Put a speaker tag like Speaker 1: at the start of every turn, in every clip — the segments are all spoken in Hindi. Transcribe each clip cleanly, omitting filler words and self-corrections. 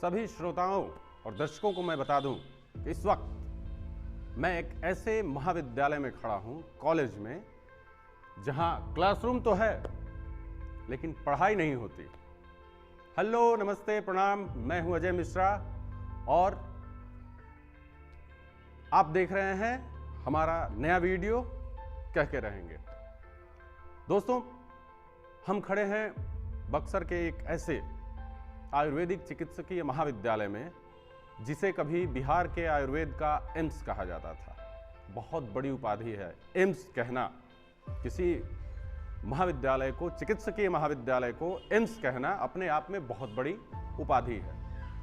Speaker 1: सभी श्रोताओं और दर्शकों को मैं बता दूं कि इस वक्त मैं एक ऐसे महाविद्यालय में खड़ा हूं, कॉलेज में, जहां क्लासरूम तो है लेकिन पढ़ाई नहीं होती। हेलो, नमस्ते, प्रणाम, मैं हूं अजय मिश्रा और आप देख रहे हैं हमारा नया वीडियो कह के रहेंगे। दोस्तों, हम खड़े हैं बक्सर के एक ऐसे आयुर्वेदिक चिकित्सकीय महाविद्यालय में जिसे कभी बिहार के आयुर्वेद का एम्स कहा जाता था। बहुत बड़ी उपाधि है। एम्स कहना, किसी महाविद्यालय को, चिकित्सकीय महाविद्यालय को एम्स कहना अपने आप में बहुत बड़ी उपाधि है।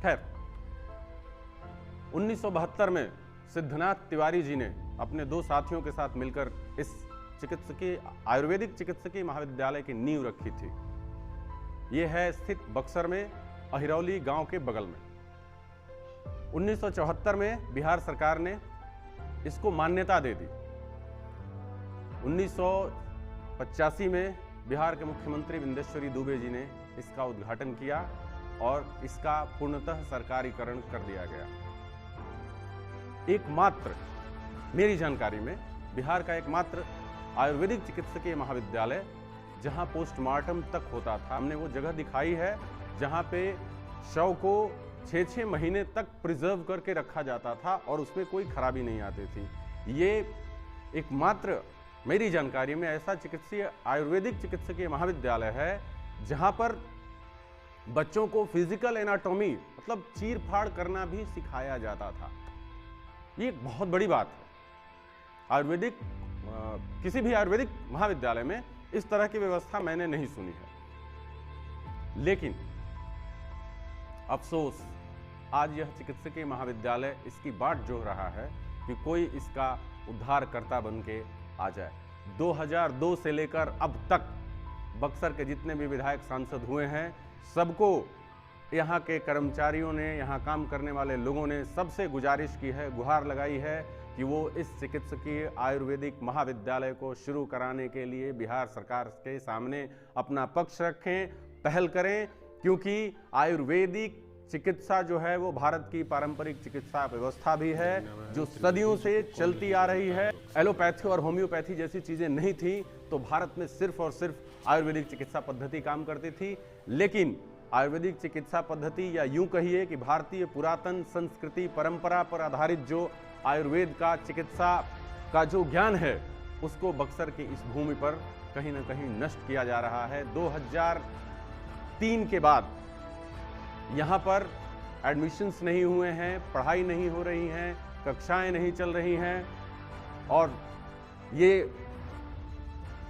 Speaker 1: खैर, 1972 में सिद्धनाथ तिवारी जी ने अपने दो साथियों के साथ मिलकर इस चिकित्सकीय आयुर्वेदिक चिकित्सकीय महाविद्यालय की नींव रखी थी। ये है स्थित बक्सर में, अहिरौली गांव के बगल में। 1974 में बिहार सरकार ने इसको मान्यता दे दी। 1985 में बिहार के मुख्यमंत्री विंदेश्वरी दुबे जी ने इसका उद्घाटन किया और इसका पूर्णतः सरकारीकरण कर दिया गया। एकमात्र, मेरी जानकारी में, बिहार का एकमात्र आयुर्वेदिक चिकित्सकीय महाविद्यालय जहां पोस्टमार्टम तक होता था। हमने वो जगह दिखाई है जहां पे शव को 6-6 महीने तक प्रिजर्व करके रखा जाता था और उसमें कोई खराबी नहीं आती थी। ये एकमात्र मेरी जानकारी में ऐसा चिकित्सीय आयुर्वेदिक चिकित्सकीय महाविद्यालय है जहां पर बच्चों को फिजिकल एनाटॉमी, मतलब चीर फाड़ करना भी सिखाया जाता था। ये एक बहुत बड़ी बात है। आयुर्वेदिक किसी भी आयुर्वेदिक महाविद्यालय में इस तरह की व्यवस्था मैंने नहीं सुनी है। लेकिन अफसोस, आज यह चिकित्सकीय महाविद्यालय इसकी बाट जोह रहा है कि कोई इसका उद्धारकर्ता बन के आ जाए। 2002 से लेकर अब तक बक्सर के जितने भी विधायक सांसद हुए हैं, सबको यहाँ के कर्मचारियों ने, यहाँ काम करने वाले लोगों ने सबसे गुजारिश की है, गुहार लगाई है कि वो इस चिकित्सकीय आयुर्वेदिक महाविद्यालय को शुरू कराने के लिए बिहार सरकार के सामने अपना पक्ष रखें, पहल करें, क्योंकि आयुर्वेदिक चिकित्सा जो है वो भारत की पारंपरिक चिकित्सा व्यवस्था भी है जो सदियों से चलती आ रही है। एलोपैथी और होम्योपैथी जैसी चीजें नहीं थी तो भारत में सिर्फ और सिर्फ आयुर्वेदिक चिकित्सा पद्धति काम करती थी। लेकिन आयुर्वेदिक चिकित्सा पद्धति, या यूं कहिए कि भारतीय पुरातन संस्कृति परंपरा पर आधारित जो आयुर्वेद का चिकित्सा का जो ज्ञान है, उसको बक्सर की इस भूमि पर कहीं ना कहीं नष्ट किया जा रहा है। 2003 के बाद यहाँ पर एडमिशन्स नहीं हुए हैं, पढ़ाई नहीं हो रही हैं, कक्षाएं नहीं चल रही हैं और ये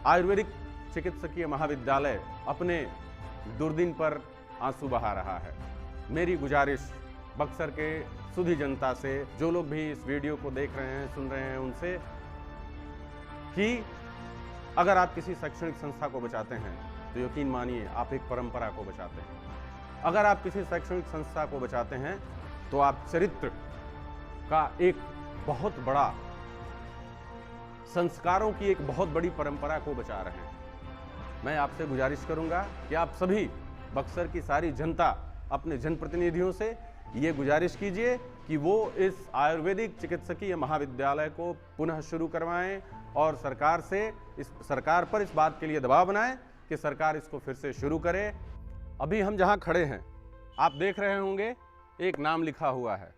Speaker 1: आयुर्वेदिक चिकित्सकीय महाविद्यालय अपने दुर्दिन पर आंसू बहा रहा है। मेरी गुजारिश बक्सर के सुधी जनता से, जो लोग भी इस वीडियो को देख रहे हैं, सुन रहे हैं, उनसे कि अगर आप किसी शैक्षणिक संस्था को बचाते हैं तो यकीन मानिए आप एक परंपरा को बचाते हैं। अगर आप किसी शैक्षणिक संस्था को बचाते हैं तो आप चरित्र का एक बहुत बड़ा, संस्कारों की एक बहुत बड़ी परंपरा को बचा रहे हैं। मैं आपसे गुजारिश करूंगा कि आप सभी बक्सर की सारी जनता अपने जनप्रतिनिधियों से ये गुजारिश कीजिए कि वो इस आयुर्वेदिक चिकित्सकीय महाविद्यालय को पुनः शुरू करवाएं और सरकार पर इस बात के लिए दबाव बनाएं कि सरकार इसको फिर से शुरू करे। अभी हम जहां खड़े हैं, आप देख रहे होंगे एक नाम लिखा हुआ है,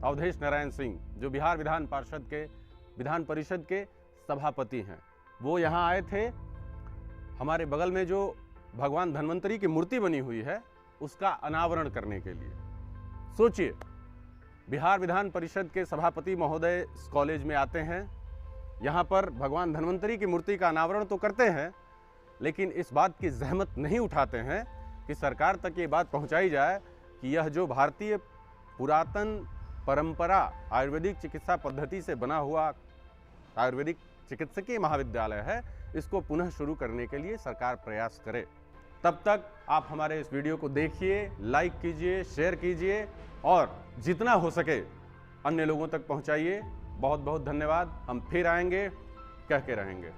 Speaker 1: अवधेश नारायण सिंह, जो बिहार विधान परिषद के सभापति हैं। वो यहाँ आए थे हमारे बगल में जो भगवान धन्वंतरी की मूर्ति बनी हुई है उसका अनावरण करने के लिए। सोचिए, बिहार विधान परिषद के सभापति महोदय इस कॉलेज में आते हैं, यहाँ पर भगवान धन्वंतरी की मूर्ति का अनावरण तो करते हैं, लेकिन इस बात की जहमत नहीं उठाते हैं कि सरकार तक ये बात पहुंचाई जाए कि यह जो भारतीय पुरातन परंपरा आयुर्वेदिक चिकित्सा पद्धति से बना हुआ आयुर्वेदिक चिकित्सकीय महाविद्यालय है, इसको पुनः शुरू करने के लिए सरकार प्रयास करे। तब तक आप हमारे इस वीडियो को देखिए, लाइक कीजिए, शेयर कीजिए और जितना हो सके अन्य लोगों तक पहुंचाइए। बहुत बहुत धन्यवाद। हम फिर आएंगे, कह के रहेंगे।